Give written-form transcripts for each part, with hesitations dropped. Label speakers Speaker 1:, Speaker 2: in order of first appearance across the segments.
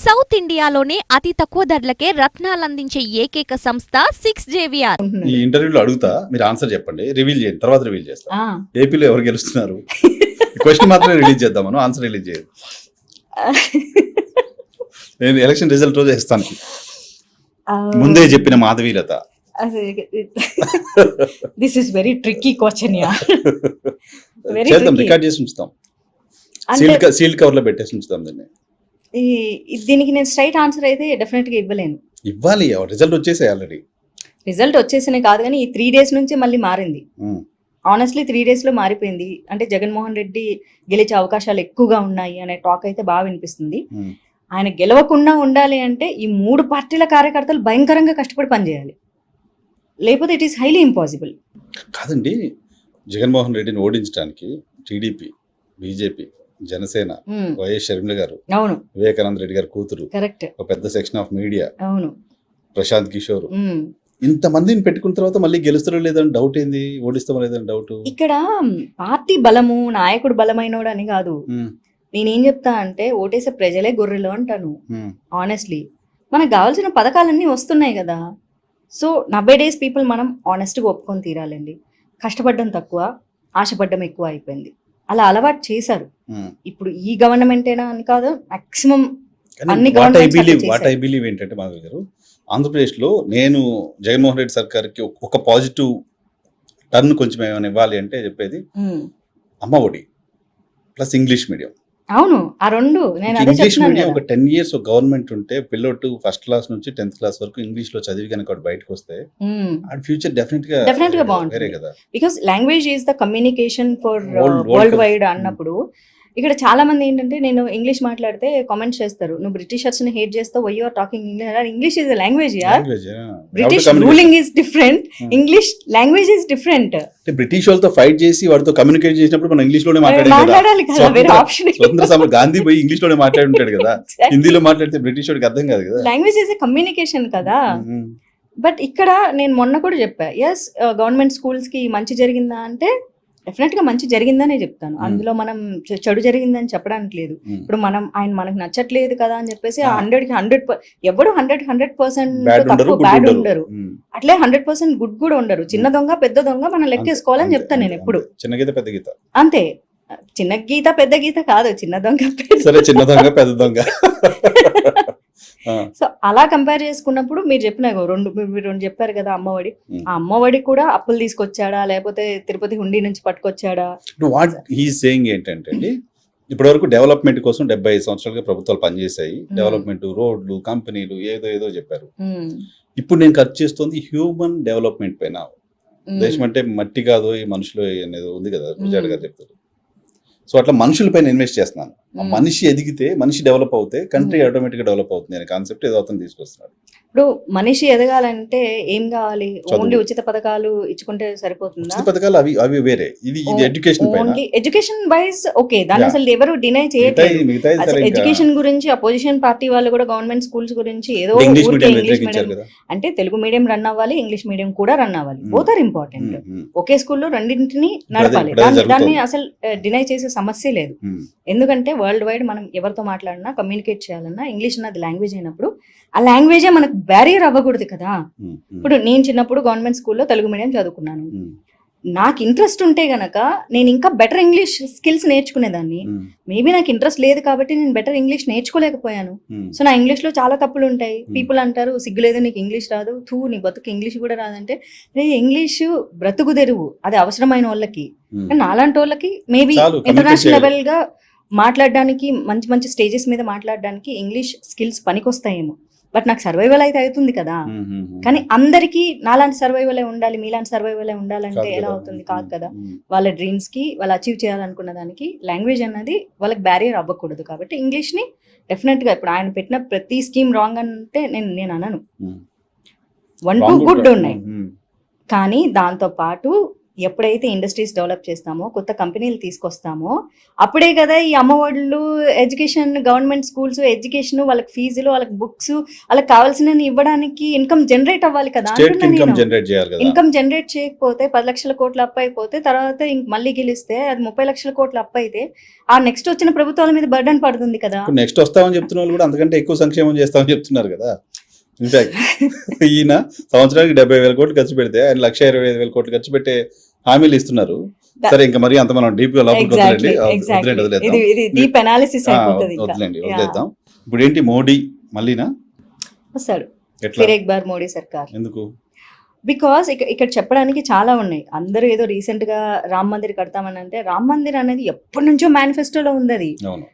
Speaker 1: South ఇండియాలోనే అతి తక్కువ ధరలకే రత్నాలందించే ఏకైక సంస్థ 6JVR.
Speaker 2: ఈ ఇంటర్వ్యూలో అడుగుతా, మీరు ఆన్సర్ చెప్పండి, రివీల్ చేయండి, తర్వాత రివీల్ చేస్తా. ఏపీలో ఎవరు గెలుస్తున్నారు? క్వశ్చన్ మాత్రమే రిలీజ్ చేద్దాం, మనం ఆన్సర్ రిలీజ్ చేయదు. నేను ఎలక్షన్ రిజల్ట్ రోజు ఇస్తాను, ముందే చెప్పిన Madhavilatha.
Speaker 3: This is very tricky question.
Speaker 2: చేద్దాం, రికార్డ్ చేసి ఉంచుతాం, సీల్డ్ కవర్ లో పెట్టేసి ఉంచుతాం దీన్ని.
Speaker 3: దీనికి నేను స్ట్రైట్ ఆన్సర్ అయితే డెఫినెట్ గా ఇవ్వలేను.
Speaker 2: ఇవ్వాలి, రిజల్ట్ వచ్చేసాయి ఆల్రెడీ.
Speaker 3: రిజల్ట్ వచ్చేసినే కాదు కానీ ఈ 3 days నుంచి మళ్ళీ మారింది. ఆనెస్ట్లీ 3 days లో మారిపోయింది. అంటే జగన్మోహన్ రెడ్డి గెలిచే అవకాశాలు ఎక్కువగా ఉన్నాయి అనే టాక్ అయితే బాగా వినిపిస్తుంది. ఆయన గెలవకుండా ఉండాలి అంటే ఈ 3 పార్టీల కార్యకర్తలు భయంకరంగా కష్టపడి పనిచేయాలి, లేకపోతే ఇట్ ఈస్ హైలీ ఇంపాసిబుల్.
Speaker 2: కాదండి, జగన్మోహన్ రెడ్డిని ఓడించడానికి TDP, BJP, Janasena, YS Sharmila గారు,
Speaker 3: అవును,
Speaker 2: వివేకానంద రెడ్డి గారు కూతురు,
Speaker 3: కరెక్ట్,
Speaker 2: ఒక పెద్ద సెక్షన్ ఆఫ్ మీడియా,
Speaker 3: అవును,
Speaker 2: ప్రశాంత్ కిషోర్, ఇంతమందిని పెట్టుకున్న తర్వాత మళ్ళీ గెలుస్తారో లేదని డౌట్ ఏంది, ఓడిస్తామో లేదని డౌట్.
Speaker 3: ఇక్కడ పార్టీ బలము, నాయకుడు బలమైనోడు అని కాదు. నేనేం చెప్తా అంటే ఓటేసే ప్రజలే గొర్రెలు అంటాను. ఆనెస్ట్లీ మనకు కావాల్సిన పథకాలన్నీ వస్తున్నాయి కదా. సో 90 days పీపుల్ మనం ఆనెస్ట్గా ఒప్పుకొని తీరాలండి. కష్టపడడం తక్కువ, ఆశపడ్డం ఎక్కువ అయిపోయింది. అలా అలవాటు చేశారు. ఇప్పుడు ఈ గవర్నమెంట్ ఏనా అని కాదు, మాక్సిమం అన్ని
Speaker 2: వాట్ ఐ బిలీవ్ ఏంటంటే మాధవ్ గారు, ఆంధ్రప్రదేశ్ లో నేను జగన్మోహన్ రెడ్డి సర్కార్కి ఒక పాజిటివ్ టర్న్ కొంచెం ఏమైనా ఇవ్వాలి అంటే చెప్పేది అమ్మ ఒడి ప్లస్ ఇంగ్లీష్ మీడియం.
Speaker 3: అవును, ఆ రెండు. నేను
Speaker 2: ఇంగ్లీష్ మీడియం ఒక 10 years గవర్నమెంట్ ఉంటే పిల్లోడు 1st class నుంచి 10th class వరకు ఇంగ్లీష్ లో చదివి కనుక బయటకు వస్తే ఆ ఫ్యూచర్ డెఫినెట్ గా
Speaker 3: బాగుంటుంది కదా. Because language is the communication for world wide అన్నప్పుడు ఇక్కడ చాలా మంది ఏంటంటే నేను ఇంగ్లీష్ మాట్లాడితే కామెంట్స్ చేస్తారు, నువ్వు బ్రిటిషర్స్ ని హేట్ చేస్తావు, why you are talking English. English is a language యార్. British ruling is different, English language is different.
Speaker 2: British వాళ్ళతో ఫైట్ చేసి వాడితో కమ్యూనికేట్ చేసినప్పుడు మనం ఇంగ్లీష్ లోనే మాట్లాడాలి కదా. వేరే ఆప్షన్. స్వతంత్ర సమర గాంధీ పోయి ఇంగ్లీష్ లోనే మాట్లాడి ఉంటాడు కదా, హిందీలో మాట్లాడితే బ్రిటిష్ వాడికి అర్థం కాదు కదా.
Speaker 3: లాంగ్వేజ్ ఈజ్ ఎ కమ్యూనికేషన్ కదా. బట్ ఇక్కడ నేను మొన్న కూడా చెప్పా, ఎస్ గవర్నమెంట్ స్కూల్స్ కి మంచి జరిగిందా అంటే డెఫినెట్ గా మంచి జరిగిందనే చెప్తాను. అందులో మనం చెడు జరిగిందని చెప్పడానికి లేదు. ఇప్పుడు ఆయన మనకు నచ్చట్లేదు కదా అని చెప్పేసి 100% ఎవరు 100% తక్కువ బ్యాడ్ ఉండరు, అట్లే 100% గుడ్ కూడా ఉండరు. చిన్న దొంగ పెద్ద దొంగ మనం లెక్కేసుకోవాలని చెప్తాను నేను ఎప్పుడు.
Speaker 2: చిన్న గీత పెద్ద గీత
Speaker 3: అంతే, చిన్న గీత పెద్ద గీత కాదు, చిన్న దొంగ
Speaker 2: చిన్న దొంగ పెద్ద దొంగ.
Speaker 3: సో అలా కంపేర్ చేసుకున్నప్పుడు మీరు చెప్పిన మీరు రెండు చెప్పారు కదా అమ్మఒడి, ఆ అమ్మఒడి కూడా అప్పులు తీసుకొచ్చాడా లేకపోతే తిరుపతి హుండీ నుంచి పట్టుకొచ్చాడా?
Speaker 2: వాట్ హీ సేయింగ్ ఏంటంటే ఇప్పటి వరకు డెవలప్మెంట్ కోసం 75 సంవత్సరాలుగా ప్రభుత్వాలు పనిచేశాయి. డెవలప్మెంట్, రోడ్లు, కంపెనీలు ఏదో చెప్పారు. ఇప్పుడు నేను ఖర్చు చేస్తుంది హ్యూమన్ డెవలప్మెంట్ పైన. దేశం అంటే మట్టి కాదు ఈ మనుషులు అనేది ఉంది కదా, గుజరాత్ గారు చెప్తారు. సో అట్లా మనుషుల పైన ఇన్వెస్ట్ చేస్తున్నాను. మనిషి ఎదిగితే, మనిషి డెవలప్ అవుతే కంట్రీ ఆటోమేటిక్ గా డెవలప్ అవుతుంది అనే కాన్సెప్ట్ ఏదో అతను తీసుకొస్తున్నాడు.
Speaker 3: ఇప్పుడు మనిషి ఎదగాలంటే ఏం కావాలి? ఓన్లీ ఉచిత పథకాలు ఇచ్చుకుంటే సరిపోతుందా?
Speaker 2: ఉచిత పథకాలు అవి వేరే, ఇది ఎడ్యుకేషన్ పైన.
Speaker 3: ఎడ్యుకేషన్ వైజ్ ఓకే, దాన్ని అసలు ఎవరు డినై చేయట్లేదు. ఎడ్యుకేషన్ గురించి అపోజిషన్ పార్టీ వాళ్ళు కూడా గవర్నమెంట్ స్కూల్స్ గురించి ఏదో ఇంగ్లీష్ మీడియం అంటే తెలుగు మీడియం రన్ అవ్వాలి, ఇంగ్లీష్ మీడియం కూడా రన్ అవ్వాలి. Both are important. ఒకే స్కూల్లో రెండింటిని నడపాలి. దాన్ని అసలు డినై చేసే సమస్య లేదు. ఎందుకంటే వరల్డ్ వైడ్ మనం ఎవరితో మాట్లాడినా కమ్యూనికేట్ చేయాలన్నా ఇంగ్లీష్ అన్నది లాంగ్వేజ్ అయినప్పుడు ఆ లాంగ్వేజే మనకు బ్యారియర్ అవ్వకూడదు కదా. ఇప్పుడు నేను చిన్నప్పుడు గవర్నమెంట్ స్కూల్లో తెలుగు మీడియం చదువుకున్నాను. నాకు ఇంట్రెస్ట్ ఉంటే గనక నేను ఇంకా బెటర్ ఇంగ్లీష్ స్కిల్స్ నేర్చుకునేదాన్ని. మేబీ నాకు ఇంట్రెస్ట్ లేదు కాబట్టి నేను బెటర్ ఇంగ్లీష్ నేర్చుకోలేకపోయాను. సో నా ఇంగ్లీష్ లో చాలా తప్పులు ఉంటాయి. పీపుల్ అంటారు సిగ్గులేదు నీకు ఇంగ్లీష్ రాదు, నీ బతుకు ఇంగ్లీష్ కూడా రాదంటే, ఇంగ్లీష్ బ్రతుకు తెరువు, అది అవసరమైన వాళ్ళకి. నాలాంటి వాళ్ళకి మేబీ ఇంటర్నేషనల్ లెవెల్ గా మాట్లాడడానికి, మంచి మంచి స్టేజెస్ మీద మాట్లాడడానికి ఇంగ్లీష్ స్కిల్స్ పనికొస్తాయేమో. బట్ నాకు సర్వైవల్ అయితే అవుతుంది కదా. కానీ అందరికీ నాలాంటి సర్వైవలే ఉండాలి, మీలాంటి సర్వైవలే ఉండాలంటే ఎలా అవుతుంది? కాదు కదా. వాళ్ళ డ్రీమ్స్ కి, వాళ్ళు అచీవ్ చేయాలనుకున్న దానికి లాంగ్వేజ్ అన్నది వాళ్ళకి బ్యారియర్ అవ్వకూడదు. కాబట్టి ఇంగ్లీష్ ని డెఫినెట్ గా ఇప్పుడు ఆయన పెట్టిన ప్రతి స్కీమ్ రాంగ్ అంటే నేను అనను. 1-2 గుడ్ ఉన్నాయి, కానీ దాంతో పాటు ఎప్పుడైతే ఇండస్ట్రీస్ డెవలప్ చేస్తామో, కొత్త కంపెనీలు తీసుకొస్తామో, అప్పుడే కదా ఈ అమ్మఒడులు, ఎడ్యుకేషన్, గవర్నమెంట్ స్కూల్స్, ఎడ్యుకేషన్, వాళ్ళకి ఫీజులు, వాళ్ళకి బుక్స్, వాళ్ళకి కావాల్సినవి ఇవ్వడానికి ఇన్కమ్ జనరేట్ అవ్వాలి కదా
Speaker 2: స్టేట్
Speaker 3: అంటున్నా
Speaker 2: ఇన్కమ్
Speaker 3: నేను.
Speaker 2: జనరేట్ చేయాలి కదా.
Speaker 3: ఇన్కమ్ జనరేట్ చేయకపోతే 10 లక్షల కోట్ల అప్పు అయిపోతే తర్వాత మళ్ళీ గెలిస్తే అది 30 లక్షల కోట్ల అప్పు అయితే ఆ నెక్స్ట్ వచ్చిన ప్రభుత్వాల మీద బర్డన్ పడుతుంది కదా.
Speaker 2: నెక్స్ట్ వస్తామని చెప్తున్న వాళ్ళు కూడా అంతకంటే ఎక్కువ సంక్షేమం చేస్తామని చెప్తున్నారు కదా. ఇన్ఫాక్ట్ ఈయన సంవత్సరానికి 70,000 కోట్లు ఖర్చు పెడితే ఆయన 1,25,000 కోట్లు ఖర్చు పెట్టే హామీలు ఇస్తున్నారు. సరే ఇంకా మరి అంత మనం డీప్ గా లోపలికి
Speaker 3: డీప్ అనాలిసిస్ అయిపోతుంది.
Speaker 2: వదిలేద్దాం. ఇప్పుడు ఏంటి మోడీ మళ్ళీనా
Speaker 3: వస్తాడు?
Speaker 2: ఎట్లా?
Speaker 3: ఫిర్ ఎక్ బార్ మోడీ సర్కార్.
Speaker 2: ఎందుకు?
Speaker 3: బికాస్ ఇక్కడ చెప్పడానికి చాలా ఉన్నాయి. అందరూ ఏదో రీసెంట్ గా రామ్ మందిర్ కడతామని అంటే, రామ్ మందిర్ అనేది ఎప్పటి నుంచో మేనిఫెస్టోలో ఉంది. అది
Speaker 2: అవును,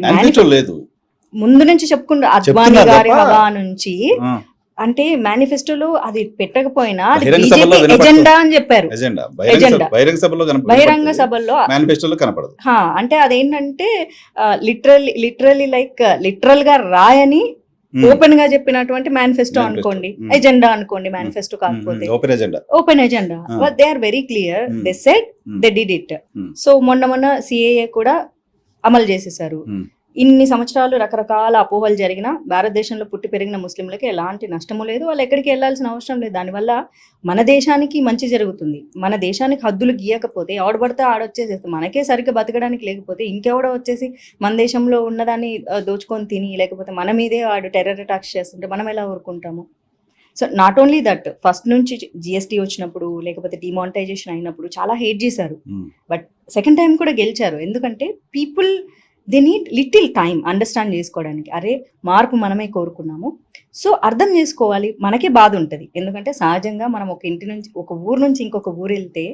Speaker 2: మేనిఫెస్టో లేదు,
Speaker 3: ముందు నుంచి చెప్పుకుంటారు. అద్వానీ గారి హవా నుంచి అంటే మేనిఫెస్టోలో అది పెట్టకపోయినా అది బీజేపీ ఎజెండా అని చెప్పారు. బహిరంగ సభల్లో
Speaker 2: మేనిఫెస్టోలో కనపడదు.
Speaker 3: అంటే అదేంటంటే లిటరల్ గా రాయని ఓపెన్ గా చెప్పినటువంటి మేనిఫెస్టో అనుకోండి, ఎజెండా అనుకోండి. మేనిఫెస్టో కాకపోతే open agenda. They are very clear. They said they did it. So మొన్న సిఏఏ కూడా అమలు చేసేసారు. ఇన్ని సంవత్సరాలు రకరకాల అపోహలు జరిగిన భారతదేశంలో పుట్టి పెరిగిన ముస్లింలకి ఎలాంటి నష్టము లేదు, వాళ్ళు ఎక్కడికి వెళ్ళాల్సిన అవసరం లేదు. దానివల్ల మన దేశానికి మంచి జరుగుతుంది. మన దేశానికి హద్దులు గీయకపోతే ఎవడబడితే ఆడొచ్చేసేస్తే, మనకే సరిగ్గా బతకడానికి లేకపోతే ఇంకెవడో వచ్చేసి మన దేశంలో ఉన్నదాన్ని దోచుకొని తిని, లేకపోతే మన మీదే వాడు టెర్రర్ అటాక్స్ చేస్తుంటే మనం ఎలా ఊరుకుంటాము? So not only that, first నుంచి జిఎస్టీ వచ్చినప్పుడు లేకపోతే డిమానిటైజేషన్ అయినప్పుడు చాలా హేట్ చేశారు. బట్ సెకండ్ టైం కూడా గెలిచారు. ఎందుకంటే people they need little time understand చేసుకోవడానికి. అరే మార్పు మనమే కోరుకున్నాము, సో అర్థం చేసుకోవాలి. మనకే బాధ ఉంటుంది. ఎందుకంటే సహజంగా మనం ఒక ఇంటి నుంచి, ఒక ఊరు నుంచి ఇంకొక ఊరు వెళ్తే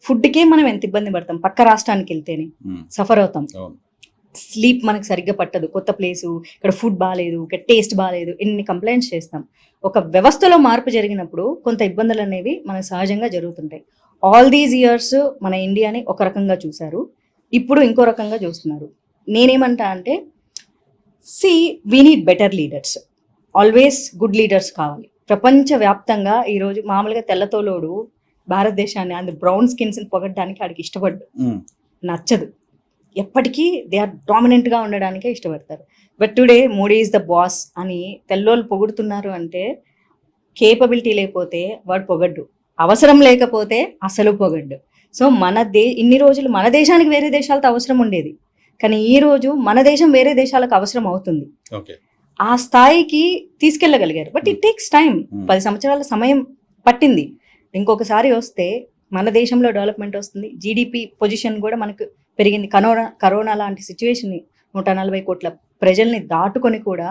Speaker 3: ఫుడ్కే మనం ఎంత ఇబ్బంది పడతాం. పక్క రాష్ట్రానికి వెళ్తేనే సఫర్ అవుతాం. స్లీప్ మనకు సరిగ్గా పట్టదు, కొత్త ప్లేసు, ఇక్కడ ఫుడ్ బాగాలేదు, ఇక్కడ టేస్ట్ బాగాలేదు, ఎన్ని కంప్లైంట్స్ చేస్తాం. ఒక వ్యవస్థలో మార్పు జరిగినప్పుడు కొంత ఇబ్బందులు అనేవి మనకు సహజంగా జరుగుతుంటాయి. ఆల్ దీస్ ఇయర్స్ మన ఇండియాని ఒక రకంగా చూశారు, ఇప్పుడు ఇంకో రకంగా చూస్తున్నారు. నేనేమంటా అంటే, we need better leaders. Always good leaders కావాలి. ప్రపంచవ్యాప్తంగా ఈరోజు మామూలుగా తెల్లతోలోడు భారతదేశాన్ని, అందు బ్రౌన్ స్కిన్స్ని పొగడడానికి ఆడికి ఇష్టపడ్డు, నచ్చదు. ఎప్పటికీ దే ఆర్ డామినెంట్గా ఉండడానికే ఇష్టపడతారు. But today Modi is the boss అని తెల్లోళ్ళు పొగుడుతున్నారు అంటే, కేపబిలిటీ లేకపోతే వాడు పొగడ్డు, అవసరం లేకపోతే అసలు పొగడ్డు. సో ఇన్ని రోజులు మన దేశానికి వేరే దేశాలతో అవసరం ఉండేది, కానీ ఈ రోజు మన దేశం వేరే దేశాలకు అవసరం అవుతుంది. ఆ స్థాయికి తీసుకెళ్ళగలిగారు. But it takes time. 10 సంవత్సరాల సమయం పట్టింది. ఇంకొకసారి వస్తే మన దేశంలో డెవలప్మెంట్ వస్తుంది. జీడిపి పొజిషన్ కూడా మనకు పెరిగింది. కరోనా లాంటి సిచ్యువేషన్ 140 కోట్ల ప్రజల్ని దాటుకొని కూడా